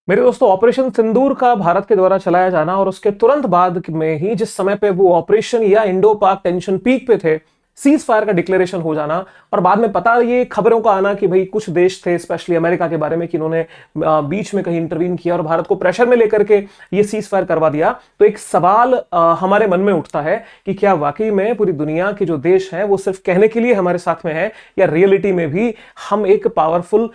मेरे दोस्तों, ऑपरेशन सिंदूर का भारत के द्वारा चलाया जाना और उसके तुरंत बाद में ही जिस समय पे वो ऑपरेशन या इंडो पाक टेंशन पीक पे थे, सीज फायर का डिक्लेरेशन हो जाना और बाद में पता ये खबरों का आना कि भाई कुछ देश थे स्पेशली अमेरिका के बारे में कि इन्होंने बीच में कहीं इंटरवीन किया और भारत को प्रेशर में लेकर के ये सीज फायर करवा दिया। तो एक सवाल हमारे मन में उठता है कि क्या वाकई में पूरी दुनिया के जो देश हैं वो सिर्फ कहने के लिए हमारे साथ में है या रियलिटी में भी हम एक पावरफुल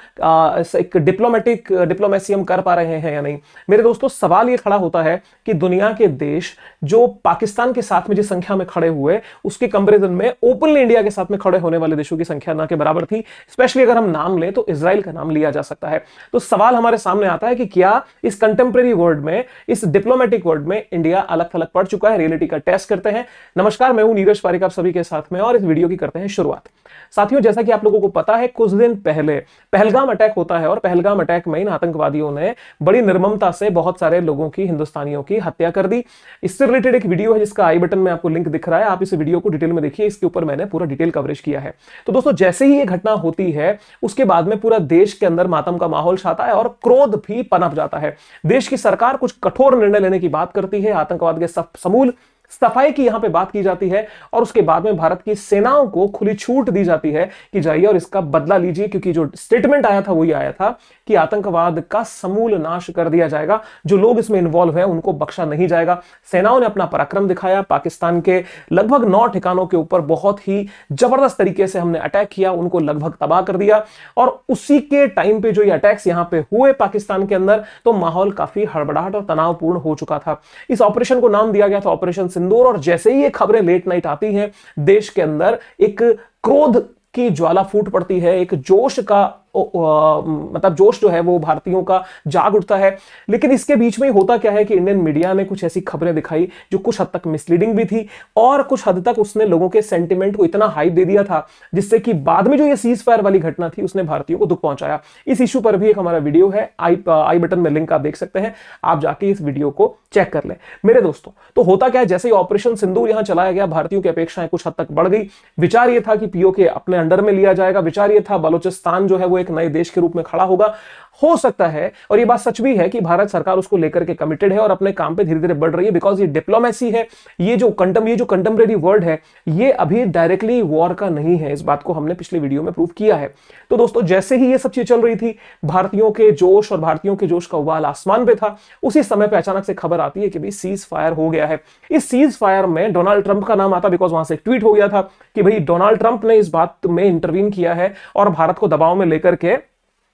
एक डिप्लोमेसी हम कर पा रहे हैं या नहीं। मेरे दोस्तों, सवाल ये खड़ा होता है कि दुनिया के देश जो पाकिस्तान के साथ में जिस संख्या में खड़े हुए उसके कंपैरिजन में ओपनली इंडिया के साथ में खड़े होने वाले देशों की संख्या ना के बराबर थी। स्पेशली अगर हम नाम लें तो इजराइल का नाम लिया जा सकता है। तो सवाल हमारे सामने आता है कि क्या इस कंटेम्प्रेरी वर्ल्ड में, इस डिप्लोमेटिक वर्ल्ड में इंडिया अलग थलग पड़ चुका है। रियलिटी का टेस्ट करते हैं। नमस्कार, मैं हूं नीरज पारिक आप सभी के साथ में और इस वीडियो की करते हैं शुरुआत। साथियों, जैसा कि आप लोगों को पता है, कुछ दिन पहले पहलगाम अटैक होता है और पहलगाम अटैक में इन आतंकवादियों ने बड़ी निर्ममता से बहुत सारे लोगों की, हिंदुस्तानियों की हत्या कर दी। इससे रिलेटेड एक वीडियो है जिसका आई बटन में आपको लिंक दिख रहा है, आप इस वीडियो को डिटेल में देखिए। इसके ऊपर मैंने पूरा डिटेल कवरेज किया है। तो दोस्तों, जैसे ही ये घटना होती है उसके बाद में पूरा देश के अंदर मातम का माहौल छाता है और क्रोध भी पनप जाता है। देश की सरकार कुछ कठोर निर्णय लेने की बात करती है, आतंकवाद के समूल सफाई की यहां पे बात की जाती है और उसके बाद में भारत की सेनाओं को खुली छूट दी जाती है कि जाइए और इसका बदला लीजिए, क्योंकि जो स्टेटमेंट आया था वही आया था कि आतंकवाद का समूल नाश कर दिया जाएगा, जो लोग इसमें इन्वॉल्व हैं उनको बख्शा नहीं जाएगा। सेनाओं ने अपना पराक्रम दिखाया, पाकिस्तान के लगभग 9 ठिकानों के ऊपर बहुत ही जबरदस्त तरीके से हमने अटैक किया, उनको लगभग तबाह कर दिया। और उसी के टाइम पे जो ये अटैक्स यहां पे हुए पाकिस्तान के अंदर, तो माहौल काफी हड़बड़ाहट और तनावपूर्ण हो चुका था। इस ऑपरेशन को नाम दिया गया था ऑपरेशन सिंदूर और जैसे ही ये खबरें लेट नाइट आती हैं, देश के अंदर एक क्रोध की ज्वाला फूट पड़ती है, एक जोश का मतलब जोश जो है वो भारतीयों का जाग उठता है। लेकिन इसके बीच में होता क्या है कि इंडियन मीडिया ने कुछ ऐसी खबरें दिखाई जो कुछ हद तक मिसलीडिंग भी थी और कुछ हद तक उसने लोगों के सेंटिमेंट को इतना हाइप दे दिया था जिससे कि बाद में जो ये सीज फायर वाली घटना थी उसने भारतीयों को दुख पहुंचाया। इस इश्यू पर भी एक हमारा वीडियो है, आई बटन में लिंक आप देख सकते हैं, आप जाके इस वीडियो को चेक कर लें। मेरे दोस्तों, तो होता क्या है, जैसे ही ऑपरेशन सिंदूर यहां चलाया गया, भारतीयों की अपेक्षाएं कुछ हद तक बढ़ गई। विचार यह था कि पीओके अपने अंडर में लिया जाएगा, विचार यह था बलूचिस्तान जो है वो एक नए देश के रूप में खड़ा होगा। हो सकता है, और ये बात सच भी है, कि भारत सरकार उसको लेकर के कमिटेड है और अपने काम पे धीरे धीरे बढ़ रही है, बिकॉज ये डिप्लोमेसी है। ये जो कंटेम्प्रेरी वर्ड है ये अभी डायरेक्टली वॉर का नहीं है। इस बात को हमने पिछले वीडियो में प्रूव किया है। तो दोस्तों, जैसे ही ये सब चीज चल रही थी, भारतीयों के जोश और भारतीयों के जोश का उबाल आसमान पे था, उसी समय पे अचानक से खबर आती है कि भाई सीज फायर हो गया है। इस सीज फायर में डोनाल्ड ट्रंप का नाम आता, बिकॉज वहां से एक ट्वीट हो गया था कि भाई डोनाल्ड ट्रंप ने इस बात में इंटरवीन किया है और भारत को दबाव में लेकर के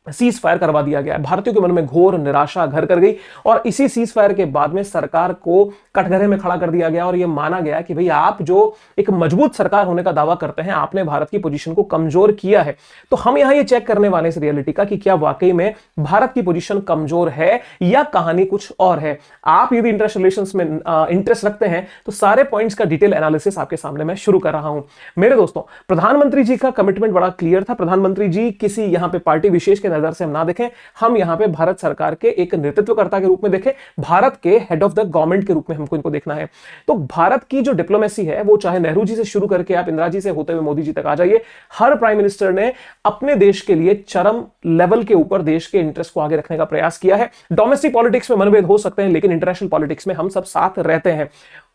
सीज फायर करवा दिया गया। भारतीयों के मन में घोर निराशा घर कर गई और इसी सीज फायर के बाद में सरकार को कटघरे में खड़ा कर दिया गया और यह माना गया कि भाई आप जो एक मजबूत सरकार होने का दावा करते हैं, आपने भारत की पोजीशन को कमजोर किया है। तो हम यहां ये चेक करने वाले इस रियलिटी का कि क्या वाकई में भारत की पोजीशन कमजोर है या कहानी कुछ और है। आप यदि इंटरनेशनल रिलेशंस में इंटरेस्ट रखते हैं तो सारे पॉइंट्स का डिटेल एनालिसिस आपके सामने मैं शुरू कर रहा हूं। मेरे दोस्तों, प्रधानमंत्री जी का कमिटमेंट बड़ा क्लियर था। प्रधानमंत्री जी किसी यहां पे पार्टी विशेष के नजर से हम ना देखें, हम यहां पे भारत सरकार के एक नेतृत्वकर्ता के रूप में देखें, भारत के हेड ऑफ द गवर्नमेंट के रूप में हमको इनको देखना है। तो भारत की जो डिप्लोमेसी है वो चाहे नेहरू जी से शुरू करके आप इंदिरा जी से होते हुए मोदी जी तक आ जाइए, हर प्राइम मिनिस्टर ने अपने देश के लिए चरम लेवल के ऊपर देश के इंटरेस्ट को आगे रखने का प्रयास किया है। डोमेस्टिक पॉलिटिक्स में मनभेद हो सकते हैं, लेकिन इंटरनेशनल पॉलिटिक्स में हम सब साथ रहते हैं।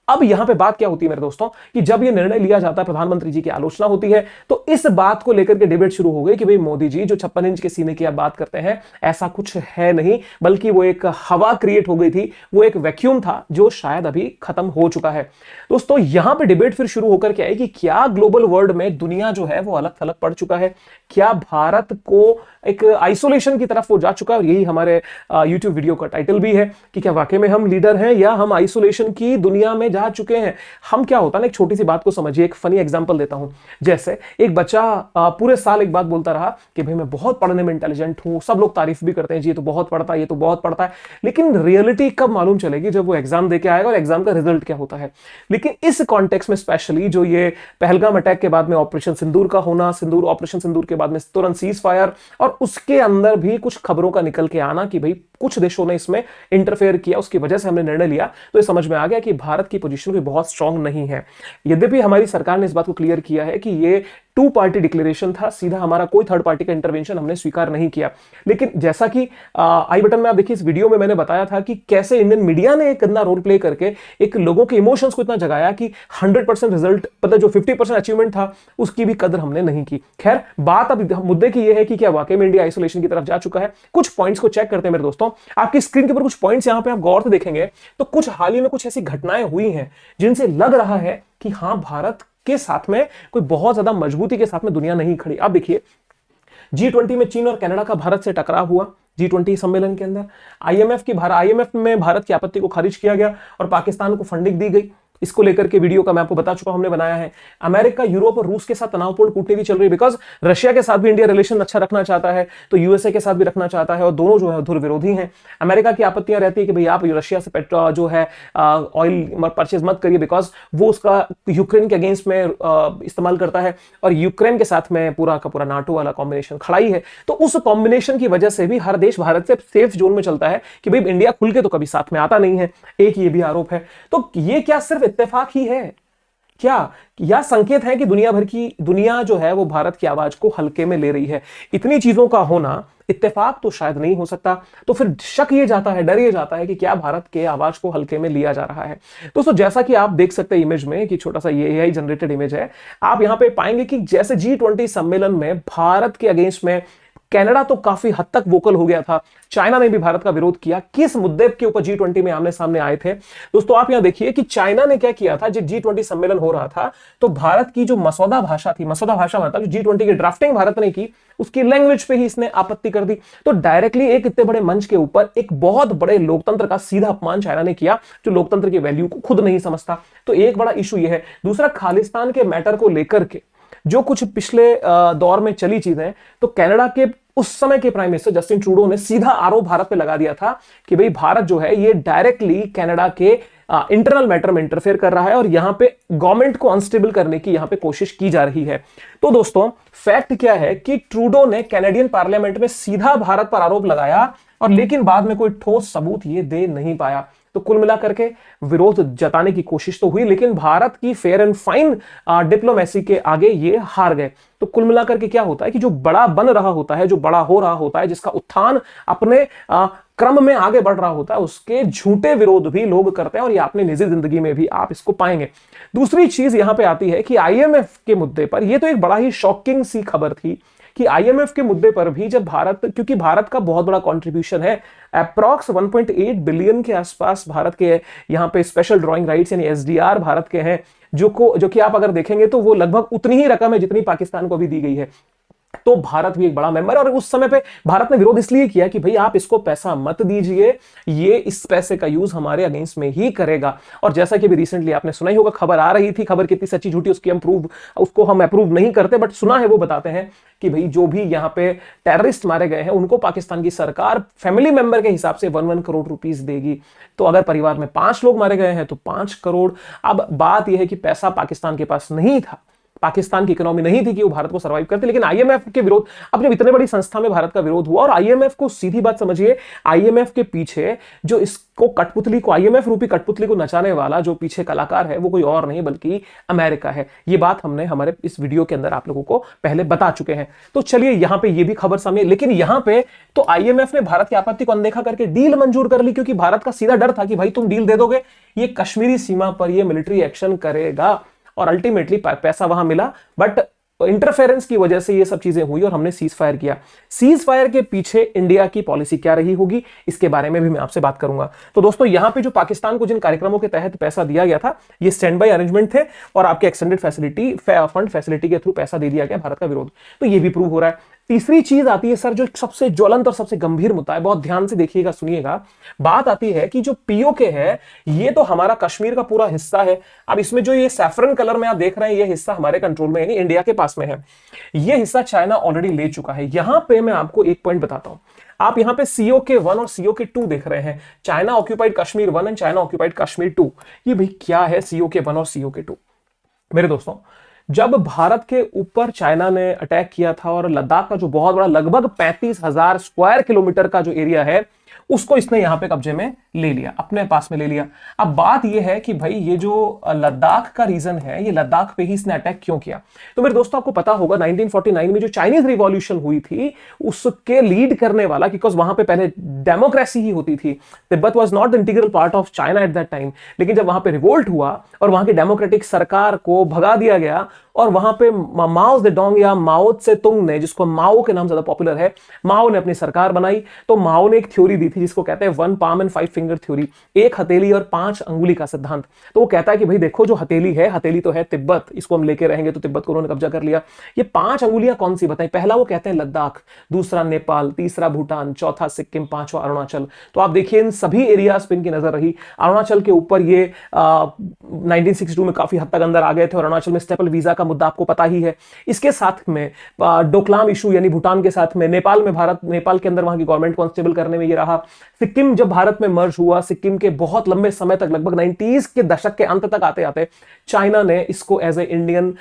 अब यहां पे बात क्या होती है मेरे दोस्तों, कि जब यह निर्णय लिया जाता है, प्रधानमंत्री जी की आलोचना होती है, तो इस बात को लेकर के डिबेट शुरू हो गई कि भाई मोदी जी जो 56 इंच के सीने की आप बात करते हैं, ऐसा कुछ है नहीं, बल्कि वो एक हवा क्रिएट हो गई थी, वो एक वैक्यूम था जो शायद अभी खत्म हो चुका है। दोस्तों, यहां पे डिबेट फिर शुरू होकर के आई कि क्या ग्लोबल वर्ल्ड में दुनिया जो है वो अलग थलग पड़ चुका है, क्या भारत को एक आइसोलेशन की तरफ वो जा चुका है। और यही हमारे यूट्यूब वीडियो का टाइटल भी है कि क्या वाकई में हम लीडर हैं या हम आइसोलेशन की दुनिया में जा चुके हैं। हम क्या होता है ना, एक छोटी सी बात को समझिए, एक फनी एग्जांपल देता हूं। जैसे एक बच्चा पूरे साल एक बात बोलता रहा कि भाई मैं बहुत पढ़ने में इंटेलिजेंट हूं, सब लोग तारीफ भी करते हैं, जी ये तो बहुत पढ़ता है, ये तो बहुत पढ़ता है, लेकिन रियलिटी कब मालूम चलेगी, जब वो एग्जाम देके आएगा और एग्जाम का रिजल्ट क्या होता है। लेकिन इस कॉन्टेक्स्ट में स्पेशली जो ये पहलगाम अटैक के बाद में ऑपरेशन सिंदूर का होना, ऑपरेशन सिंदूर के बाद में तुरंत सीज फायर और उसके अंदर भी कुछ खबरों का निकल के आना कि भाई कुछ देशों ने इसमें इंटरफेयर किया, उसकी वजह से हमने निर्णय लिया, तो ये समझ में आ गया कि भारत की पोजीशन भी बहुत स्ट्रांग नहीं है। यद्यपि हमारी सरकार ने इस बात को क्लियर किया है कि ये टू पार्टी डिक्लेरेशन था, सीधा हमारा कोई थर्ड पार्टी का इंटरवेंशन हमने स्वीकार नहीं किया। लेकिन जैसा कि आई बटन में आप देखिए, इस वीडियो में मैंने बताया था कि कैसे इंडियन मीडिया ने एक गंदा रोल प्ले करके एक लोगों के इमोशंस को इतना जगाया कि 100% रिजल्ट, पता जो 50% अचीवमेंट था उसकी भी कदर हमने नहीं की। खैर, बात अब मुद्दे की यह है कि क्या वाकई में इंडिया आइसोलेशन की तरफ जा चुका है। कुछ पॉइंट्स को चेक करते हैं मेरे दोस्तों। आपकी स्क्रीन के ऊपर कुछ पॉइंट्स यहां पे आप गौर से देखेंगे तो कुछ हाल ही में कुछ ऐसी घटनाएं हुई हैं जिनसे लग रहा है कि हां, भारत के साथ में कोई बहुत ज्यादा मजबूती के साथ में दुनिया नहीं खड़ी। आप देखिए, G20 में चीन और कनाडा का भारत से टकराव हुआ। G20 सम्मेलन के अंदर आईएमएफ में भारत की आपत्ति को खारिज किया गया और पाकिस्तान को फंडिंग दी गई। इसको लेकर के वीडियो का मैं आपको बता चुका हूं, हमने बनाया है। अमेरिका, यूरोप और रूस के साथ तनावपूर्ण कूटनीति चल रही है, बिकॉज रशिया के साथ भी इंडिया रिलेशन अच्छा रखना चाहता है, तो यूएसए के साथ भी रखना चाहता है और दोनों जो है धुर विरोधी हैं। अमेरिका की आपत्तियां रहती है कि भाई आप रशिया से पेट्रोल जो है ऑयल परचेज मत करिए, बिकॉज वो उसका यूक्रेन के अगेंस्ट में इस्तेमाल करता है और यूक्रेन के साथ में पूरा का पूरा नाटो वाला कॉम्बिनेशन खड़ा ही है। तो उस कॉम्बिनेशन की वजह से भी हर देश भारत से सेफ जोन में चलता है कि भाई इंडिया खुल के तो कभी साथ में आता नहीं है, एक ये भी आरोप है। तो ये क्या सिर्फ इत्तेफाक ही है क्या, या संकेत है कि दुनिया जो है वो भारत की आवाज को हल्के में ले रही है? इतनी चीजों का होना इत्तेफाक तो शायद नहीं हो सकता। तो फिर शक ये जाता है, डर ये जाता है कि क्या भारत के आवाज को हल्के में लिया जा रहा है। दोस्तों, जैसा कि आप देख सकते हैं इमेज में कि छोटा सा ये एआई जनरेटेड इमेज है, आप यहां पे पाएंगे कि जैसे G20 सम्मेलन में भारत के अगेंस्ट में कनाडा तो काफी हद तक वोकल हो गया था, चाइना ने भी भारत का विरोध किया। किस मुद्दे के ऊपर G20 में आमने सामने आए थे दोस्तों? आप यहां देखिए कि चाइना ने क्या किया था। जब G20 सम्मेलन हो रहा था तो भारत की जो मसौदा भाषा थी, मसौदा भाषा मतलब जो G20 की ड्राफ्टिंग भारत ने की, उसकी लैंग्वेज पे ही इसने आपत्ति कर दी। तो डायरेक्टली एक इतने बड़े मंच के ऊपर एक बहुत बड़े लोकतंत्र का सीधा अपमान चाइना ने किया, जो लोकतंत्र की वैल्यू को खुद नहीं समझता। तो एक बड़ा इशू यह है। दूसरा, खालिस्तान के मैटर को लेकर के जो कुछ पिछले दौर में चली चीजें, तो कनाडा के उस समय के प्राइम मिनिस्टर जस्टिन ट्रूडो ने सीधा आरोप भारत पे लगा दिया था कि भाई भारत जो है ये डायरेक्टली कनाडा के इंटरनल मैटर में इंटरफेयर कर रहा है और यहां पे गवर्नमेंट को अनस्टेबल करने की यहां पे कोशिश की जा रही है। तो दोस्तों, फैक्ट क्या है कि ट्रूडो ने कैनेडियन पार्लियामेंट में सीधा भारत पर आरोप लगाया और लेकिन बाद में कोई ठोस सबूत ये दे नहीं पाया। तो कुल मिलाकर के विरोध जताने की कोशिश तो हुई, लेकिन भारत की फेयर एंड फाइन डिप्लोमेसी के आगे ये हार गए। तो कुल मिलाकर के क्या होता है कि जो बड़ा बन रहा होता है, जो बड़ा हो रहा होता है, जिसका उत्थान अपने क्रम में आगे बढ़ रहा होता है, उसके झूठे विरोध भी लोग करते हैं और ये अपनी निजी जिंदगी में भी आप इसको पाएंगे। दूसरी चीज यहां पे आती है कि आईएमएफ के मुद्दे पर, यह तो एक बड़ा ही शॉकिंग सी खबर थी कि आईएमएफ के मुद्दे पर भी जब भारत, क्योंकि भारत का बहुत बड़ा कंट्रीब्यूशन है, अप्रॉक्स 1.8 बिलियन के आसपास भारत के यहां पे स्पेशल ड्राइंग राइट्स यानी एसडीआर भारत के हैं, जो कि आप अगर देखेंगे तो वो लगभग उतनी ही रकम है जितनी पाकिस्तान को भी दी गई है। तो भारत भी एक बड़ा मेंबर है और उस समय पे भारत ने विरोध इसलिए किया कि भाई आप इसको पैसा मत दीजिए, ये इस पैसे का यूज हमारे अगेंस्ट में ही करेगा। और जैसा कि भी रिसेंटली आपने सुना ही होगा, खबर आ रही थी, खबर कितनी सच्ची झूठी उसको हम अप्रूव नहीं करते, बट सुना है वो बताते हैं कि भाई जो भी यहां पे टेररिस्ट मारे गए हैं उनको पाकिस्तान की सरकार फैमिली मेंबर के हिसाब से 1 करोड़ रुपीस देगी। तो अगर परिवार में 5 लोग मारे गए हैं तो 5 करोड़। अब बात यह है कि पैसा पाकिस्तान के पास नहीं था, पाकिस्तान की इकोनॉमी नहीं थी कि वो भारत को सर्वाइव करते, लेकिन आईएमएफ के विरोध, अब जब इतने बड़ी संस्था में भारत का विरोध हुआ, और आईएमएफ को सीधी बात समझिए, आईएमएफ के पीछे जो इसको कठपुतली को, आईएमएफ रूपी कठपुतली को नचाने वाला जो पीछे कलाकार है वो कोई और नहीं बल्कि अमेरिका है। ये बात हमने हमारे इस वीडियो के अंदर आप लोगों को पहले बता चुके हैं। तो चलिए यहां पे ये भी खबर सामने, लेकिन यहां पे तो आईएमएफ ने भारत की आपत्ति को अनदेखा करके डील मंजूर कर ली, क्योंकि भारत का सीधा डर था कि भाई तुम डील दे दोगे, ये कश्मीरी सीमा पर ये मिलिट्री एक्शन करेगा, और अल्टीमेटली पैसा वहां मिला, बट इंटरफेरेंस की वजह से ये सब चीजें हुई और हमने सीज फायर किया। सीज फायर के पीछे इंडिया की पॉलिसी क्या रही होगी, इसके बारे में भी मैं आपसे बात करूंगा। तो दोस्तों, यहां पे जो पाकिस्तान को जिन कार्यक्रमों के तहत पैसा दिया गया था, ये स्टैंड बाय अरेंजमेंट थे और आपके एक्सटेंडेड फैसिलिटी फंड फैसिलिटी के थ्रू पैसा दे दिया गया भारत का विरोध। तो ये भी प्रूव हो रहा है। तीसरी चीज आती है सर, जो सबसे ज्वलंत और सबसे गंभीर मुद्दा है, बहुत ध्यान से देखिएगा, सुनिएगा। बात आती है कि जो पीओके है ये तो हमारा कश्मीर का पूरा हिस्सा है। अब इसमें जो ये सैफरन कलर में आप देख रहे हैं, ये हिस्सा हमारे कंट्रोल में यानी इंडिया के पास में है। ये हिस्सा चाइना ऑलरेडी ले चुका है। यहां पे मैं आपको एक पॉइंट बताता हूं, आप यहां पे सीओके 1 और सीओके 2 देख रहे हैं, China occupied Kashmir 1 and China occupied Kashmir 2। ये भाई क्या है सीओके 1 और सीओके 2? मेरे दोस्तों, जब भारत के ऊपर चाइना ने अटैक किया था और लद्दाख का जो बहुत बड़ा लगभग 35,000 स्क्वायर किलोमीटर का जो एरिया है उसको इसने यहां पे कब्जे में ले लिया, अपने पास में ले लिया। अब बात यह है कि भाई ये जो लद्दाख का रीजन है, ये लद्दाख पे ही इसने अटैक क्यों किया? तो मेरे दोस्तों आपको पता होगा 1949 में जो चाइनीज रिवॉल्यूशन हुई थी उसके लीड करने वाला, बिकॉज वहां पे पहले डेमोक्रेसी ही होती थी, Tibet was not the integral part of China at that time, लेकिन जब वहां पे रिवोल्ट हुआ और वहां की डेमोक्रेटिक सरकार को भगा दिया गया और वहां पे माओ जेडोंग या माओ त्से तुंग ने, जिसको माओ के नाम ज्यादा पॉपुलर है, माओ ने अपनी सरकार बनाई। तो माओ ने एक थ्योरी दी थी जिसको कहते हैं 1 palm and 5 finger थ्योरी, एक हथेली और 5 अंगुली का सिद्धांत। तो वो कहता है कि भाई देखो जो हथेली है, हथेली तो है तिब्बत, इसको हम लेके रहेंगे, तो तिब्बत को उन्होंने कब्जा कर लिया। ये 5 अंगुलियां कौन सी बताई? पहला वो कहते हैं लद्दाख, दूसरा नेपाल, तीसरा भूटान, चौथा सिक्किम, पांचवा अरुणाचल। तो आप देखिए इन सभी एरियाज पे इनकी नजर रही। अरुणाचल के ऊपर ये 1962 में काफी हद तक अंदर आ गए थे और अरुणाचल में स्टेपल वीजा का मुद्दा आपको पता ही है। इसके साथ में डोकलाम इशू यानी भूटान के साथ में, नेपाल में नेपाल के अंदर वहां की गवर्नमेंट को अनस्टेबल करने में ये रहा। सिक्किम जब भारत में मर्ज हुआ, सिक्किम के बहुत लंबे समय तक, लगभग 90s के दशक के अंत तक आते आते चाइना ने इसको एज ए इंडियन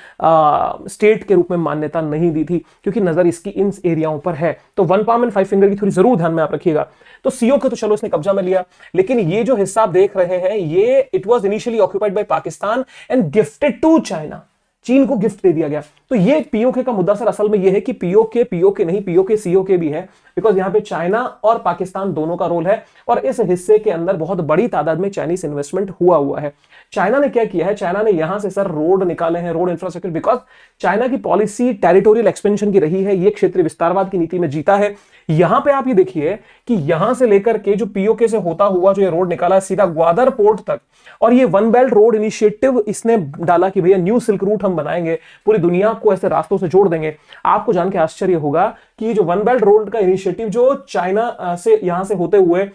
स्टेट के रूप में मान्यता नहीं दी थी, क्योंकि नजर इसकी इन एरियाओं पर है। तो 1 palm and 5 finger की थोड़ी जरूर ध्यान में आप रखिएगा। तो सीओ के तो चलो इसने कब्जा में लिया, लेकिन ये जो हिस्सा आप देख रहे हैं ये it was initially occupied by Pakistan and gifted to China, चीन को गिफ्ट दे दिया गया। तो ये पीओके का मुद्दा सर असल में ये है कि पीओके नहीं, पीओके सीओके भी है, बिकॉज यहां पे चाइना और पाकिस्तान दोनों का रोल है और इस हिस्से के अंदर बहुत बड़ी तादाद में चाइनीज इन्वेस्टमेंट हुआ है। चाइना ने क्या किया है? चाइना ने यहां से सर रोड निकाले हैं, रोड इंफ्रास्ट्रक्चर, बिकॉज चाइना की पॉलिसी टेरिटोरियल एक्सपेंशन की रही है, ये क्षेत्रीय विस्तारवाद की नीति में जीता है। यहां पे आप ये देखिए कि यहां से लेकर के जो पीओके से होता हुआ जो ये रोड निकाला है सीधा ग्वादर पोर्ट तक, और ये वन बेल्ट रोड इनिशिएटिव इसने डाला कि भैया न्यू सिल्क रूट हम बनाएंगे, पूरी दुनिया को ऐसे रास्तों से जोड़ देंगे। आपको जान के आश्चर्य होगा कि जो वन बेल्ट रोड का इनिशिएटिव जो चाइना से यहां से होते हुए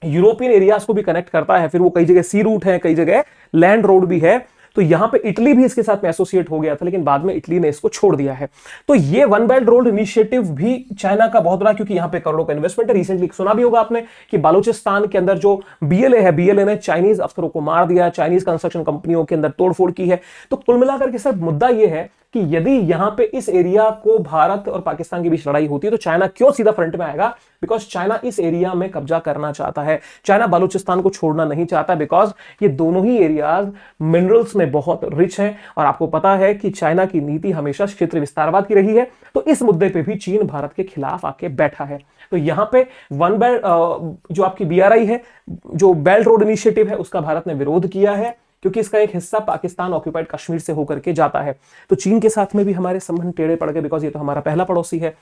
यूरोपियन एरियाज को भी कनेक्ट करता है, फिर वो कई जगह सी रूट है, कई जगह लैंड रोड भी है। तो यहां पे इटली भी इसके साथ में एसोसिएट हो गया था, लेकिन बाद में इटली ने इसको छोड़ दिया है। तो ये वन बेल्ट रोड इनिशिएटिव भी चाइना का बहुत बड़ा, क्योंकि यहां पे करोड़ों का इन्वेस्टमेंट है। रिसेंटली सुना भी होगा आपने कि बलूचिस्तान के अंदर जो बीएलए है, बीएलए ने चाइनीज अफसरों को मार दिया, चाइनीज कंस्ट्रक्शन कंपनियों के अंदर तोड़फोड़ की है। तो कुल मिलाकर के सर मुद्दा यह है कि यदि यहां पे इस एरिया को भारत और पाकिस्तान के बीच लड़ाई होती है तो चाइना क्यों सीधा फ्रंट में आएगा? बिकॉज चाइना इस एरिया में कब्जा करना चाहता है, चाइना बलूचिस्तान को छोड़ना नहीं चाहता, बिकॉज ये दोनों ही एरियाज मिनरल्स में बहुत रिच हैं और आपको पता है कि चाइना की नीति हमेशा क्षेत्र विस्तारवाद की रही है। तो इस मुद्दे पे भी चीन भारत के खिलाफ आके बैठा है। तो यहां पे वन बेल्ट जो आपकी बीआरआई है, जो बेल्ट रोड इनिशिएटिव है, उसका भारत ने विरोध किया है, क्योंकि इसका एक हिस्सा पाकिस्तान ऑक्यूपाइड कश्मीर से होकर के जाता है। तो चीन के साथ में भी हमारे संबंध टेढ़े पड़ गए, बिकॉज ये तो हमारा पहला पड़ोसी है।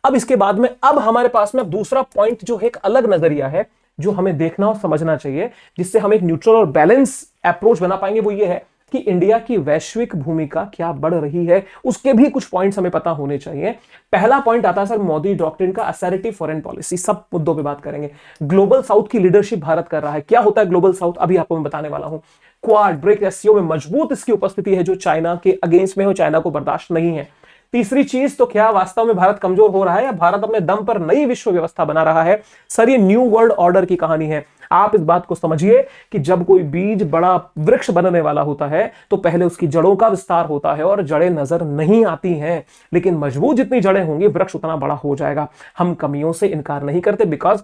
अब इसके बाद में अब हमारे पास में दूसरा पॉइंट जो है, एक अलग नजरिया है जो हमें देखना और समझना चाहिए, जिससे हम एक न्यूट्रल और बैलेंस अप्रोच बना पाएंगे। वो ये है कि इंडिया की वैश्विक भूमिका क्या बढ़ रही है, उसके भी कुछ पॉइंट्स हमें पता होने चाहिए। पहला पॉइंट आता है सर मोदी डॉक्ट्रिन का, असर्टिव फॉरेन पॉलिसी। सब मुद्दों पे बात करेंगे। ग्लोबल साउथ की लीडरशिप भारत कर रहा है। क्या होता है ग्लोबल साउथ, अभी आपको मैं बताने वाला हूं। क्वाड, ब्रिक्स, एससीओ में मजबूत इसकी उपस्थिति है जो चाइना के अगेंस्ट में हो, चाइना को बर्दाश्त नहीं है। तीसरी चीज, तो क्या वास्तव में भारत कमजोर हो रहा है या भारत अपने दम पर नई विश्व व्यवस्था बना रहा है? सर ये न्यू वर्ल्ड ऑर्डर की कहानी है। आप इस बात को समझिए कि जब कोई बीज बड़ा वृक्ष बनने वाला होता है तो पहले उसकी जड़ों का विस्तार होता है और जड़ें नजर नहीं आती हैं, लेकिन मजबूत जितनी जड़ें होंगी वृक्ष उतना बड़ा हो जाएगा। हम कमियों से इनकार नहीं करते, बिकॉज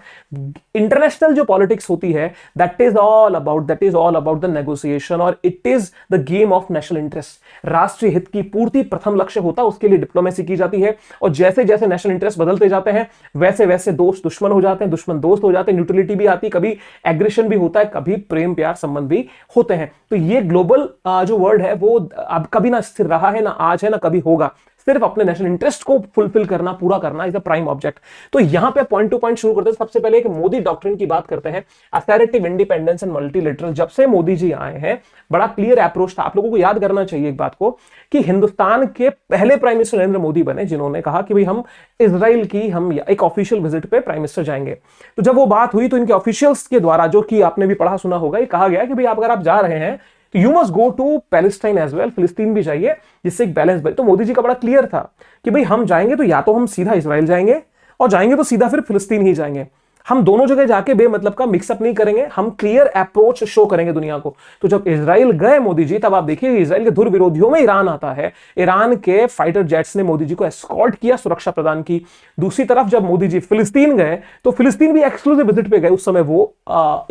इंटरनेशनल जो पॉलिटिक्स होती है that is all about the negotiation और it is the game of national interest. राष्ट्रीय हित की पूर्ति प्रथम लक्ष्य होता है, उसके लिए डिप्लोमेसी की जाती है। और जैसे जैसे नेशनल इंटरेस्ट बदलते जाते हैं वैसे वैसे दोस्त दुश्मन हो जाते हैं, दुश्मन दोस्त हो जाते हैं, न्यूट्रलिटी भी आती, कभी एग्रेशन भी होता है, कभी प्रेम प्यार संबंध भी होते हैं। तो ये ग्लोबल जो वर्ल्ड है वो अब कभी ना स्थिर रहा है, ना आज है, ना कभी होगा। सिर्फ अपने नेशनल इंटरेस्ट को फुलफिल करना, पूरा करना इज द प्राइम ऑब्जेक्ट। तो यहां पे पॉइंट टू पॉइंट शुरू करते हैं। सबसे पहले एक मोदी डॉक्ट्रिन की बात करते हैं, असर्टिव इंडिपेंडेंस एंड मल्टीलेटरल। जब से मोदी जी आए हैं बड़ा क्लियर अप्रोच था। आप लोगों को याद करना चाहिए एक बात को कि हिंदुस्तान के पहले प्राइम मिनिस्टर नरेंद्र मोदी बने जिन्होंने कहा कि भाई हम इजराइल की हम एक ऑफिशियल विजिट पे प्राइम मिनिस्टर जाएंगे। तो जब वो बात हुई तो इनके ऑफिशियल्स के द्वारा, जो कि आपने भी पढ़ा सुना होगा, ये कहा गया कि भाई अगर आप जा रहे हैं तो you must go to Palestine as well, फिलिस्तीन भी जाइए, जिससे एक बैलेंस बने। तो मोदी जी का बड़ा क्लियर था कि भाई हम जाएंगे तो या तो हम सीधा इजराइल जाएंगे और जाएंगे तो सीधा फिर फिलिस्तीन ही जाएंगे। हम दोनों जगह जाके बेमतलब का मिक्सअप नहीं करेंगे, हम क्लियर अप्रोच शो करेंगे दुनिया को। तो जब इजराइल गए मोदी जी, तब आप देखिए इजराइल के धुर विरोधियों में ईरान आता है। ईरान के फाइटर जेट्स ने मोदी जी को एस्कॉर्ट किया, सुरक्षा प्रदान की। दूसरी तरफ जब मोदी जी फिलिस्तीन गए तो फिलिस्तीन भी एक्सक्लूसिव विजिट पे गए, उस समय वो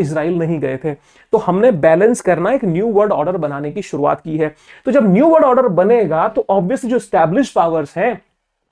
इजराइल नहीं गए थे। तो हमने बैलेंस करना, एक न्यू वर्ल्ड ऑर्डर बनाने की शुरुआत की है। तो जब न्यू वर्ल्ड ऑर्डर बनेगा तो ऑब्वियसली जो स्टैब्लिश पावर्स हैं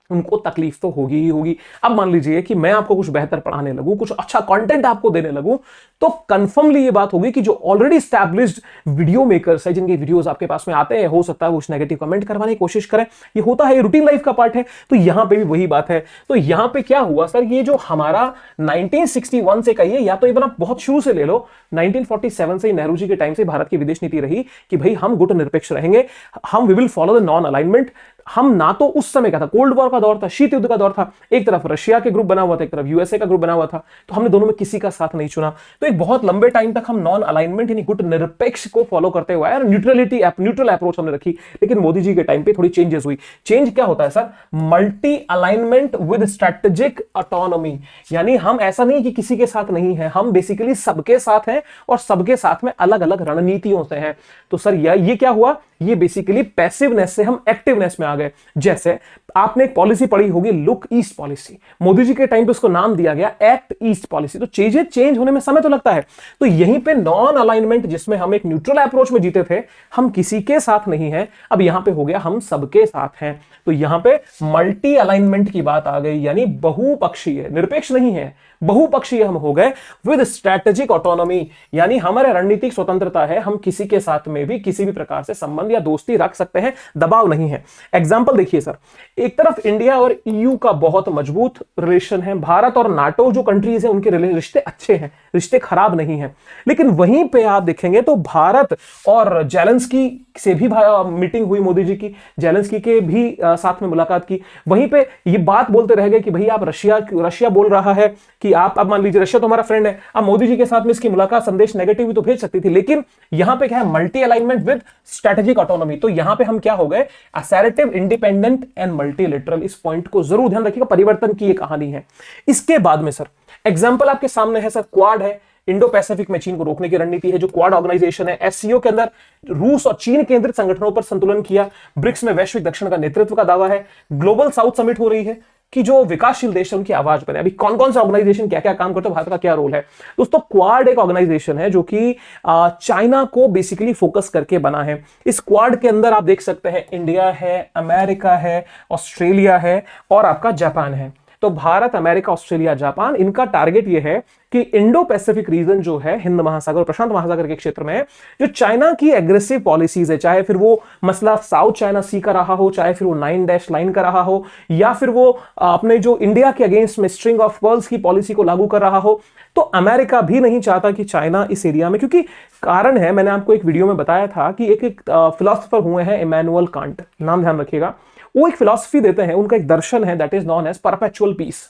उनको तकलीफ तो होगी ही होगी। अब मान लीजिए कि मैं आपको कुछ बेहतर पढ़ाने लगूं, कुछ अच्छा कंटेंट आपको देने लगूं, तो कंफर्मली ये बात होगी कि जो ऑलरेडी स्टैब्लिश्ड वीडियो मेकर्स है, जिनके वीडियोस आपके पास में आते हैं, हो सकता है वो कुछ नेगेटिव कमेंट करवाने की कोशिश करें, ये होता है, रूटीन लाइफ का पार्ट है। तो यहां पे भी वही बात है। तो यहां पे क्या हुआ सर, ये जो हमारा 1961 से कहिए या तो ये बना बहुत शुरू से ले लो, 1947 से नेहरू जी के टाइम से भारत की विदेश नीति रही कि भाई हम गुट निरपेक्ष रहेंगे, हम we will follow the non alignment. हम ना तो उस समय क्या था, कोल्ड वॉर का दौर था, शीत युद्ध का दौर था, एक तरफ रशिया के ग्रुप बना हुआ था, एक तरफ यूएसए का ग्रुप बना हुआ था, तो हमने दोनों में किसी का साथ नहीं चुना। तो एक बहुत लंबे टाइम तक हम नॉन अलाइनमेंट यानी गुट निरपेक्ष को फॉलो करते हुए आए, न्यूट्रल अप्रोच हमने रखी। लेकिन मोदी जी के टाइम पे थोड़ी चेंजेस हुई। चेंज क्या होता है sir, multi alignment with strategic autonomy, यानी हम ऐसा नहीं कि किसी के साथ नहीं है, हम बेसिकली सबके साथ हैं और सबके साथ में अलग अलग रणनीतियों से हैं। तो सर ये क्या हुआ, ये बेसिकली पैसिवनेस से हम एक्टिवनेस में आ गए। जैसे आपने एक पॉलिसी पढ़ी होगी, look east policy, Modi ji के टाइम पे उसको नाम दिया गया एक्ट ईस्ट पॉलिसी। तो चीजें चेंज होने में समय तो लगता है। तो यहीं पे नॉन अलाइनमेंट, जिसमें हम एक न्यूट्रल अप्रोच में जीते थे, हम किसी के साथ नहीं है, अब यहां पे हो गया हम सबके साथ हैं। तो यहां पे मल्टी अलाइनमेंट की बात आ गई, यानी बहुपक्षीय, निरपेक्ष नहीं है, बहुपक्षीय हम हो गए विद स्ट्रेटेजिक ऑटोनॉमी, यानी हमारे रणनीतिक स्वतंत्रता है, हम किसी के साथ में भी किसी भी प्रकार से संबंध या दोस्ती रख सकते हैं, दबाव नहीं है। एग्जांपल देखिए सर, एक तरफ इंडिया और ईयू का बहुत मजबूत रिलेशन है, भारत और नाटो जो कंट्रीज हैं उनके रिश्ते अच्छे हैं, रिश्ते खराब नहीं हैं। लेकिन वहीं पे आप देखेंगे तो भारत और जेलेंस्की से भी मीटिंग हुई मोदी जी की, जेलेंस्की के भी साथ में मुलाकात की। वहीं पे ये बात बोलते रह गए कि भाई आप रशिया बोल रहा है कि आप, अब मान लीजिए रशिया तो हमारा फ्रेंड है, अब मोदी जी के साथ में इसकी मुलाकात संदेश नेगेटिव भी तो भेज सकती थी। लेकिन यहां पे क्या है, multi alignment with strategic autonomy. तो यहां पे हम क्या हो गए, असर्टिव, इंडिपेंडेंट एंड मल्टीलेटरल। इस पॉइंट को जरूर ध्यान रखिएगा, परिवर्तन की ये कहानी है। इसके बाद में सर एग्जांपल आपके सामने है सर, क्वाड है, इंडो पैसिफिक में चीन को रोकने की रणनीति है। जो क्वाड ऑर्गेनाइजेशन है, एससीओ के अंदर रूस और चीन केंद्रित संगठनों पर संतुलन किया, ब्रिक्स में वैश्विक दक्षिण का नेतृत्व का दावा है, ग्लोबल साउथ समिट हो रही है कि जो विकासशील देश है उनकी आवाज बने। अभी कौन कौन सा ऑर्गेनाइजेशन क्या क्या काम करते हैं, भारत का क्या रोल है दोस्तों। क्वाड एक ऑर्गेनाइजेशन है जो कि चाइना को बेसिकली फोकस करके बना है। इस क्वाड के अंदर आप देख सकते हैं इंडिया है, अमेरिका है, ऑस्ट्रेलिया है और आपका जापान है। तो भारत, अमेरिका, ऑस्ट्रेलिया, जापान, इनका टारगेट यह है कि इंडो पैसिफिक रीजन जो है, हिंद महासागर और प्रशांत महासागर के क्षेत्र में, जो चाइना की एग्रेसिव पॉलिसीज है, चाहे फिर वो मसला साउथ चाइना सी का रहा हो, चाहे फिर वो 9 डैश लाइन का रहा हो, या फिर वो अपने जो इंडिया के अगेंस्ट में स्ट्रिंग ऑफ पर्ल्स की पॉलिसी को लागू कर रहा हो, तो अमेरिका भी नहीं चाहता कि चाइना इस एरिया में, क्योंकि कारण है, मैंने आपको एक वीडियो में बताया था कि एक फिलोसोफर हुए हैं इमैनुअल कांट, नाम ध्यान रखिएगा। वो एक फिलॉसफी देते हैं, उनका एक दर्शन है that is known as perpetual peace.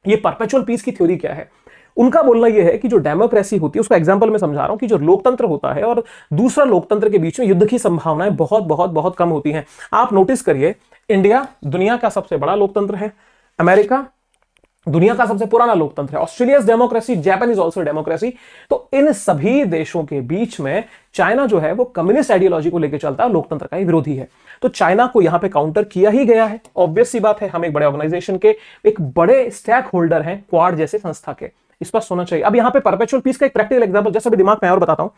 ये परपेचुअल पीस की थ्योरी क्या है, उनका बोलना यह है कि जो डेमोक्रेसी होती है, उसका एग्जांपल मैं समझा रहा हूं कि जो लोकतंत्र होता है और दूसरा लोकतंत्र के बीच में युद्ध की संभावनाएं बहुत बहुत बहुत कम होती हैं। आप नोटिस करिए, इंडिया दुनिया का सबसे बड़ा लोकतंत्र है, अमेरिका दुनिया का सबसे पुराना लोकतंत्र है, Australia democracy, Japan is also democracy. तो इन सभी देशों के बीच में चाइना जो है वो कम्युनिस्ट आइडियोलॉजी को लेकर चलता है, लोकतंत्र का ही विरोधी है। तो चाइना को यहां पे काउंटर किया ही गया है। ऑब्वियस सी बात है, हम एक बड़े ऑर्गेनाइजेशन के एक बड़े स्टेक होल्डर हैं, क्वाड जैसे संस्था के, इस पर सोना चाहिए। अब यहां पे परपेचुअल पीस का एक प्रैक्टिकल एग्जांपल जैसे भी दिमाग में और बताता हूं।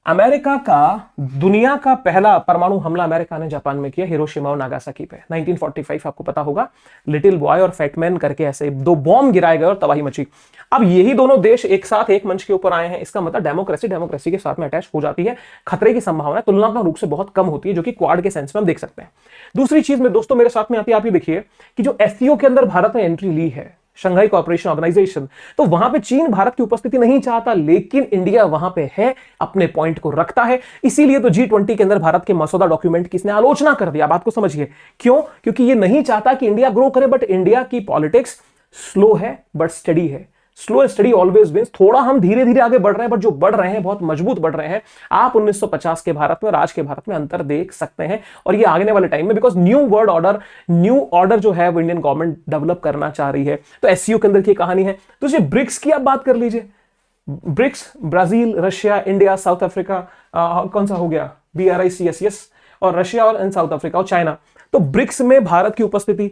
अमेरिका का दुनिया का पहला परमाणु हमला अमेरिका ने जापान में किया, हिरोशिमा और नागासाकी पे, 1945, आपको पता होगा। लिटिल बॉय और फैटमैन करके ऐसे 2 बॉम्ब गिराए गए और तबाही मची। अब यही दोनों देश एक साथ एक मंच के ऊपर आए हैं, इसका मतलब डेमोक्रेसी के साथ में अटैच हो जाती है, खतरे की संभावना तुलनात्मक रूप से बहुत कम होती है, जो कि क्वाड के सेंस में हम देख सकते हैं। दूसरी चीज में दोस्तों मेरे साथ में आती है, आप ये देखिए कि जो एससीओ के अंदर भारत ने एंट्री ली है, शंघाई कोऑपरेशन ऑर्गेनाइजेशन, तो वहां पे चीन भारत की उपस्थिति नहीं चाहता, लेकिन इंडिया वहां पे है, अपने पॉइंट को रखता है। इसीलिए तो G20 के अंदर भारत के मसौदा डॉक्यूमेंट की इसने आलोचना कर दिया। बात को समझिए क्यों, क्योंकि ये नहीं चाहता कि इंडिया ग्रो करे, बट इंडिया की पॉलिटिक्स स्लो है बट स्टडी है। Slow steady always wins. थोड़ा हम धीरे धीरे आगे बढ़ रहे हैं, बट जो बढ़ रहे हैं बहुत मजबूत बढ़ रहे हैं। आप 1950 के भारत में और आज के भारत में अंतर देख सकते हैं, और ये आने वाले टाइम में, बिकॉज न्यू ऑर्डर जो है वो इंडियन गवर्नमेंट डेवलप करना चाह रही है। तो एससीओ के अंदर की कहानी है। तो ये ब्रिक्स की आप बात कर लीजिए, BRICS, Brazil, Russia, India, South Africa, कौन सा हो गया, BRICS, और रशिया और साउथ अफ्रीका और चाइना। तो ब्रिक्स में भारत की उपस्थिति,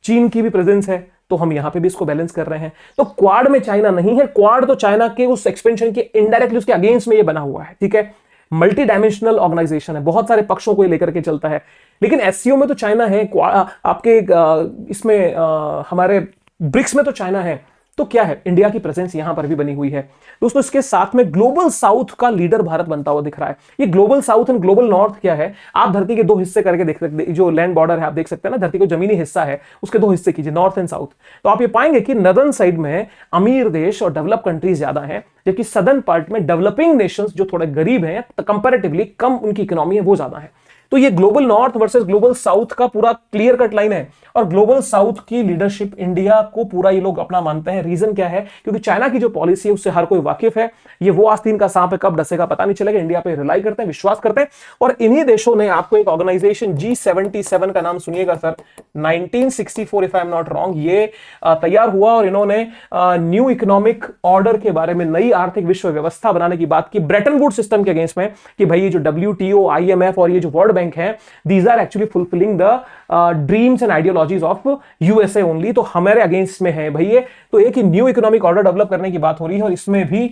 चीन की भी प्रेजेंस है, तो हम यहां पे भी इसको बैलेंस कर रहे हैं। तो क्वाड में चाइना नहीं है, क्वाड तो चाइना के उस एक्सपेंशन के इनडायरेक्टली उसके अगेंस्ट में ये बना हुआ है, ठीक है। मल्टी डायमेंशनल ऑर्गेनाइजेशन है, बहुत सारे पक्षों को ये लेकर के चलता है। लेकिन एससीओ में तो चाइना है, आपके इसमें हमारे ब्रिक्स में तो चाइना है। तो क्या है, इंडिया की प्रेजेंस यहां पर भी बनी हुई है दोस्तों। इसके साथ में ग्लोबल साउथ का लीडर भारत बनता हुआ दिख रहा है। ये global south and global north क्या है, आप धरती के दो हिस्से करके देख सकते हैं। जो लैंड बॉर्डर है आप देख सकते हैं ना, धरती को जमीनी हिस्सा है, उसके दो हिस्से कीजिए, नॉर्थ एंड साउथ। तो आप ये पाएंगे कि नॉर्दर्न साइड में अमीर देश और डेवलप कंट्रीज ज्यादा हैं, जबकि सदर्न पार्ट में डेवलपिंग नेशंस जो थोड़े गरीब हैं, कंपैरेटिवली कम उनकी इकोनॉमी है, वो ज्यादा है। तो ये global north versus global south का पूरा क्लियर कट लाइन है, और ग्लोबल साउथ की लीडरशिप इंडिया को पूरा ये लोग अपना मानते हैं। रीजन क्या है, क्योंकि चाइना की जो पॉलिसी है उससे हर कोई वाकिफ है। ये वो आस्तीन का सांप है, कब डसेगा पता नहीं चलेगा। इंडिया पे रिलाई करते हैं, विश्वास करते हैं। और इन्हीं देशों ने, आपको एक ऑर्गेनाइजेशन G77 का नाम सुनिएगा sir, 1964 if I am not wrong, ये तैयार हुआ, और इन्होंने न्यू इकोनॉमिक ऑर्डर के बारे में, नई आर्थिक विश्व व्यवस्था बनाने की बात की, ब्रेटन वुड सिस्टम के अगेंस्ट में, कि भाई ये जो WTO, IMF और ये जो वर्ल्ड बैंक है, these are actually fulfilling the dreams and ideologies of USA only. तो हमारे अगेंस्ट में है भैया। तो एक ही न्यू इकोनॉमिक ऑर्डर डेवलप करने की बात हो रही है, और इसमें भी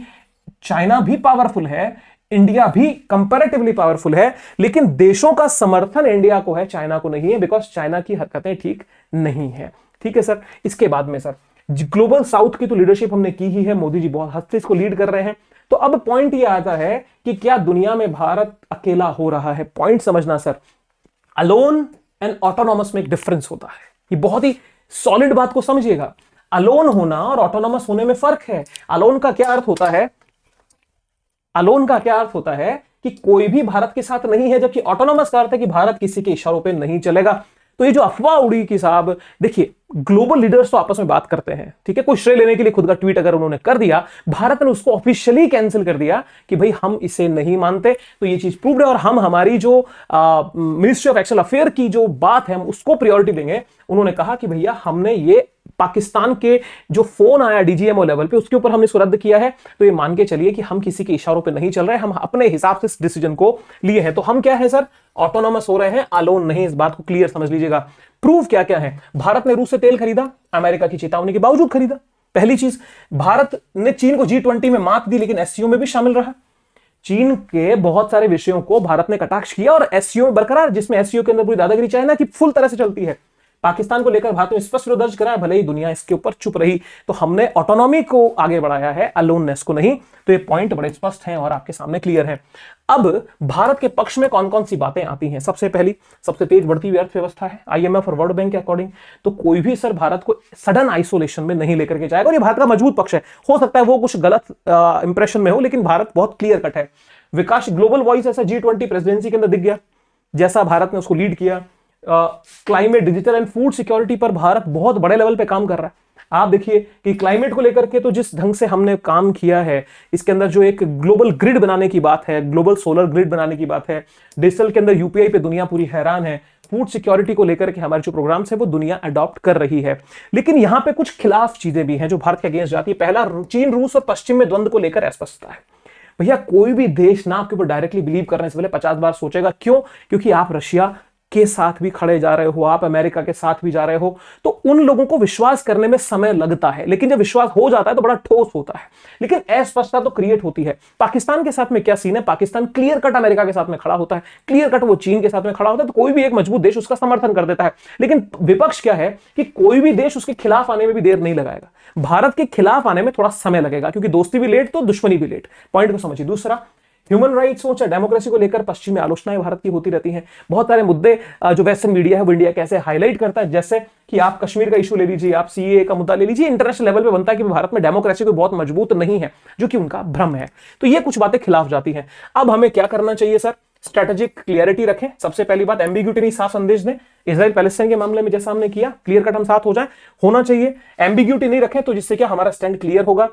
चाइना भी पावरफुल है, इंडिया भी कंपैरेटिवली पावरफुल है, लेकिन देशों का समर्थन इंडिया को है, चाइना को नहीं है, बिकॉज चाइना की हरकतें ठीक नहीं है। ठीक है सर। इसके बाद में सर ग्लोबल साउथ की तो लीडरशिप हमने की ही है, मोदी जी बहुत हद से इसको लीड कर रहे हैं। तो अब पॉइंट ये आता है कि क्या दुनिया में भारत अकेला हो रहा है। पॉइंट समझना सर, अलोन एंड ऑटोनॉमस में एक डिफरेंस होता है। ये बहुत ही सॉलिड बात को समझिएगा। अलोन होना और ऑटोनॉमस होने में फर्क है। अलोन का क्या अर्थ होता है, अलोन का क्या अर्थ होता है कि कोई भी भारत के साथ नहीं है, जबकि ऑटोनॉमस का अर्थ है कि भारत किसी के इशारों पे नहीं चलेगा। तो ये जो अफवाह उड़ी कि साहब, देखिए ग्लोबल लीडर्स तो आपस में बात करते हैं, ठीक है, कोई श्रेय लेने के लिए खुद का ट्वीट अगर उन्होंने कर दिया, भारत ने उसको ऑफिशियली कैंसिल कर दिया कि भाई हम इसे नहीं मानते। तो ये चीज प्रूव्ड है, और हम हमारी जो मिनिस्ट्री ऑफ एक्सटर्नल अफेयर की जो बात है हम उसको प्रायोरिटी देंगे। उन्होंने कहा कि भैया हमने ये पाकिस्तान के जो फोन आया DGMO लेवल पे, उसके ऊपर हमने इसको रद्द किया है। तो ये मान के चलिए कि हम किसी के इशारों पे नहीं चल रहे, हम अपने हिसाब से इस डिसीजन को लिए हैं। तो हम क्या है सर, ऑटोनॉमस हो रहे हैं, अलोन नहीं। इस बात को क्लियर समझ लीजिएगा। प्रूफ क्या क्या है, भारत ने रूस से तेल खरीदा, अमेरिका की चेतावनी के बावजूद खरीदा। पहली चीज, भारत ने चीन को G20 में मात दी, लेकिन SCO में भी शामिल रहा। चीन के बहुत सारे विषयों को भारत ने कटाक्ष किया, और SCO में बरकरार, जिसमें SCO के अंदर पूरी दादागिरी चाइना की फुल तरह से चलती है। पाकिस्तान को लेकर भारत ने स्पष्ट विरोध दर्ज करा, भले ही दुनिया इसके ऊपर चुप रही। तो हमने ऑटोनॉमी को आगे बढ़ाया है, अलोननेस को नहीं। तो ये पॉइंट बड़े स्पष्ट हैं और आपके सामने क्लियर है। अब भारत के पक्ष में कौन कौन सी बातें आती हैं। सबसे पहली, सबसे तेज बढ़ती हुई अर्थव्यवस्था है IMF और वर्ल्ड बैंक के अकॉर्डिंग। तो कोई भी सर भारत को सडन आइसोलेशन में नहीं लेकर के जाएगा, और ये भारत का मजबूत पक्ष है। हो सकता है वो कुछ गलत इंप्रेशन में हो, लेकिन भारत बहुत क्लियर कट है। विकास, ग्लोबल वॉइस ऐसा G20 प्रेसिडेंसी के अंदर दिख गया, जैसा भारत ने उसको लीड किया। Climate, digital and food security पर भारत बहुत बड़े लेवल पे काम कर रहा है। आप देखिए कि क्लाइमेट को लेकर के तो जिस ढंग से हमने काम किया है, इसके अंदर जो एक ग्लोबल ग्रिड बनाने की बात है, ग्लोबल सोलर ग्रिड बनाने की बात है, डिजिटल के अंदर UPI पे दुनिया पूरी हैरान है। फूड सिक्योरिटी को लेकर के हमारे जो प्रोग्राम्स है वो दुनिया अडॉप्ट कर रही है। लेकिन यहां पे कुछ खिलाफ चीजें भी हैं जो भारत के अगेंस्ट जाती है। पहला, चीन, रूस और पश्चिम में द्वंद्व को लेकर अस्पष्टता है। भैया कोई भी देश ना आपके ऊपर डायरेक्टली बिलीव करने से पहले 50 बार सोचेगा। क्यों? क्योंकि आप रशिया के साथ भी खड़े जा रहे हो, आप अमेरिका के साथ भी जा रहे हो, तो उन लोगों को विश्वास करने में समय लगता है। लेकिन जब विश्वास हो जाता है तो बड़ा ठोस होता है, लेकिन अस्पष्टता तो क्रिएट होती है। पाकिस्तान के साथ में क्या सीन है, पाकिस्तान क्लियर कट अमेरिका के साथ में खड़ा होता है, क्लियर कट वो चीन के साथ में खड़ा होता है। तो कोई भी एक मजबूत देश उसका समर्थन कर देता है। लेकिन विपक्ष क्या है कि कोई भी देश उसके खिलाफ आने में भी देर नहीं लगाएगा। भारत के खिलाफ आने में थोड़ा समय लगेगा, क्योंकि दोस्ती भी लेट तो दुश्मनी भी लेट। पॉइंट को समझिए। दूसरा, ह्यूमन राइट्स हो चाहे डेमोक्रेसी को लेकर पश्चिम में आलोचनाएं भारत की होती रहती हैं। बहुत सारे मुद्दे जो वेस्टर्न मीडिया है वो इंडिया कैसे हाईलाइट करता है, जैसे कि आप कश्मीर का इशू ले लीजिए, आप CAA का मुद्दा ले लीजिए। इंटरनेशनल लेवल पे बनता है कि भारत में डेमोक्रेसी कोई बहुत मजबूत नहीं है, जो कि उनका भ्रम है। तो ये कुछ बातें खिलाफ जाती हैं। अब हमें क्या करना चाहिए सर, स्ट्रेटेजिक क्लियरिटी रखें, सबसे पहली बात एम्बिग्यूटी नहीं, साफ संदेश दें। इजराइल पैलेस्टाइन के मामले में जैसा हमने किया, क्लियर कट हम साथ हो जाए, होना चाहिए। एम्बिग्यूटी नहीं रखें तो जिससे क्या हमारा स्टैंड क्लियर होगा।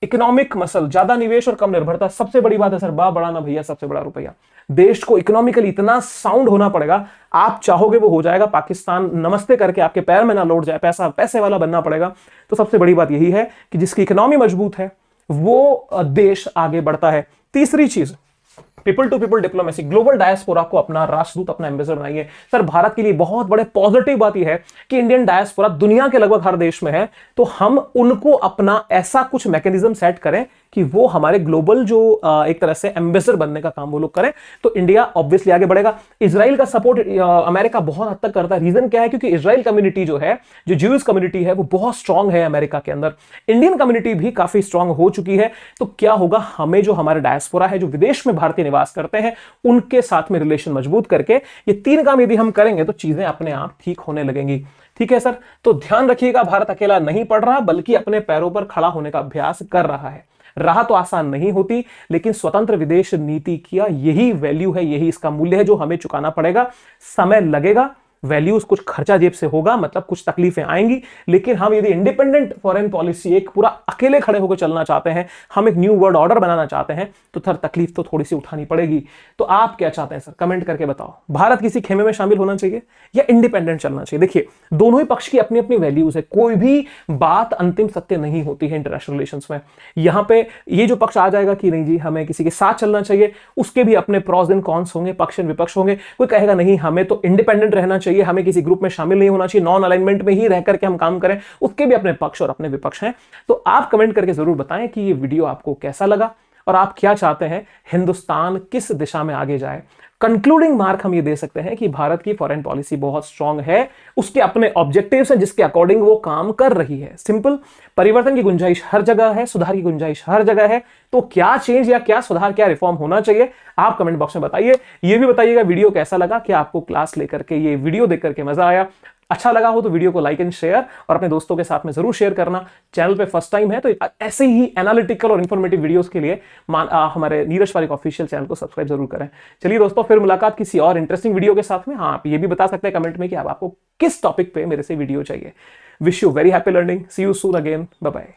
इकोनॉमिक मसल, ज्यादा निवेश और कम निर्भरता, सबसे बड़ी बात है सर, बड़ा ना भैया, सबसे बड़ा रुपया। देश को इकोनॉमिकली इतना साउंड होना पड़ेगा, आप चाहोगे वो हो जाएगा। पाकिस्तान नमस्ते करके आपके पैर में ना लौट जाए, पैसे वाला बनना पड़ेगा। तो सबसे बड़ी बात यही है कि जिसकी इकोनॉमी मजबूत है वो देश आगे बढ़ता है। तीसरी चीज, people to people diplomacy, global diaspora को अपना राष्ट्रदूत, अपना एम्बेसडर बनाइए। सर भारत के लिए बहुत बड़े पॉजिटिव बात यह है कि इंडियन डायस्पोरा दुनिया के लगभग हर देश में है, तो हम उनको अपना ऐसा कुछ मैकेनिज्म सेट करें कि वो हमारे ग्लोबल जो एक तरह से एम्बेसडर बनने का काम वो लोग करें, तो इंडिया ऑब्वियसली आगे बढ़ेगा। इजराइल का सपोर्ट अमेरिका बहुत हद तक करता है। रीजन क्या है? क्योंकि इजराइल कम्युनिटी जो है, जो ज्यूइश कम्युनिटी है, वो बहुत स्ट्रांग है अमेरिका के अंदर। इंडियन कम्युनिटी भी काफी स्ट्रांग हो चुकी है। तो क्या होगा, हमें जो हमारे डायस्पोरा है, जो विदेश में भारतीय निवास करते हैं, उनके साथ में रिलेशन मजबूत करके ये 3 काम यदि हम करेंगे तो चीजें अपने आप ठीक होने लगेंगी। ठीक है सर, तो ध्यान रखिएगा, भारत अकेला नहीं पड़ रहा, बल्कि अपने पैरों पर खड़ा होने का अभ्यास कर रहा है। राह तो आसान नहीं होती, लेकिन स्वतंत्र विदेश नीति की यही वैल्यू है, यही इसका मूल्य है जो हमें चुकाना पड़ेगा। समय लगेगा, वैल्यूज कुछ खर्चा जेब से होगा, मतलब कुछ तकलीफें आएंगी, लेकिन हम यदि इंडिपेंडेंट फॉरेन पॉलिसी एक पूरा अकेले खड़े होकर चलना चाहते हैं, हम एक न्यू वर्ल्ड ऑर्डर बनाना चाहते हैं, तो सर तकलीफ तो थोड़ी सी उठानी पड़ेगी। तो आप क्या चाहते हैं सर, कमेंट करके बताओ। भारत किसी खेमे में शामिल होना चाहिए या इंडिपेंडेंट चलना चाहिए? देखिए, दोनों ही पक्ष की अपनी अपनी वैल्यूज है, कोई भी बात अंतिम सत्य नहीं होती है इंटरनेशनल रिलेशंस में। यहां पे ये जो पक्ष आ जाएगा कि नहीं जी हमें किसी के साथ चलना चाहिए, उसके भी अपने प्रॉस एंड कॉन्स होंगे, पक्ष एंड विपक्ष होंगे। कोई कहेगा नहीं हमें तो इंडिपेंडेंट रहना चाहिए, हमें किसी ग्रुप में शामिल नहीं होना चाहिए, नॉन अलाइनमेंट में ही रह करके हम काम करें, उसके भी अपने पक्ष और अपने विपक्ष हैं। तो आप कमेंट करके जरूर बताएं कि ये वीडियो आपको कैसा लगा और आप क्या चाहते हैं, हिंदुस्तान किस दिशा में आगे जाए। कंक्लूडिंग मार्क हम ये दे सकते हैं कि भारत की फॉरेन पॉलिसी बहुत स्ट्रांग है, उसके अपने ऑब्जेक्टिव्स हैं जिसके अकॉर्डिंग वो काम कर रही है। सिंपल, परिवर्तन की गुंजाइश हर जगह है, सुधार की गुंजाइश हर जगह है। तो क्या चेंज या क्या सुधार, क्या रिफॉर्म होना चाहिए, आप कमेंट बॉक्स में बताइए। ये भी बताइएगा वीडियो कैसा लगा, क्या आपको क्लास लेकर के, ये वीडियो देख करके मजा आया। अच्छा लगा हो तो वीडियो को लाइक एंड शेयर और अपने दोस्तों के साथ में जरूर शेयर करना। चैनल पे फर्स्ट टाइम है तो ऐसे ही एनालिटिकल और इंफॉर्मेटिव वीडियोस के लिए हमारे नीरज पारिक ऑफिशियल चैनल को सब्सक्राइब जरूर करें। चलिए दोस्तों, फिर मुलाकात किसी और इंटरेस्टिंग वीडियो के साथ में। हाँ, आप ये भी बता सकते हैं कमेंट में कि आपको किस टॉपिक पे मेरे से वीडियो चाहिए। Wish you very happy learning, see you soon again, bye bye.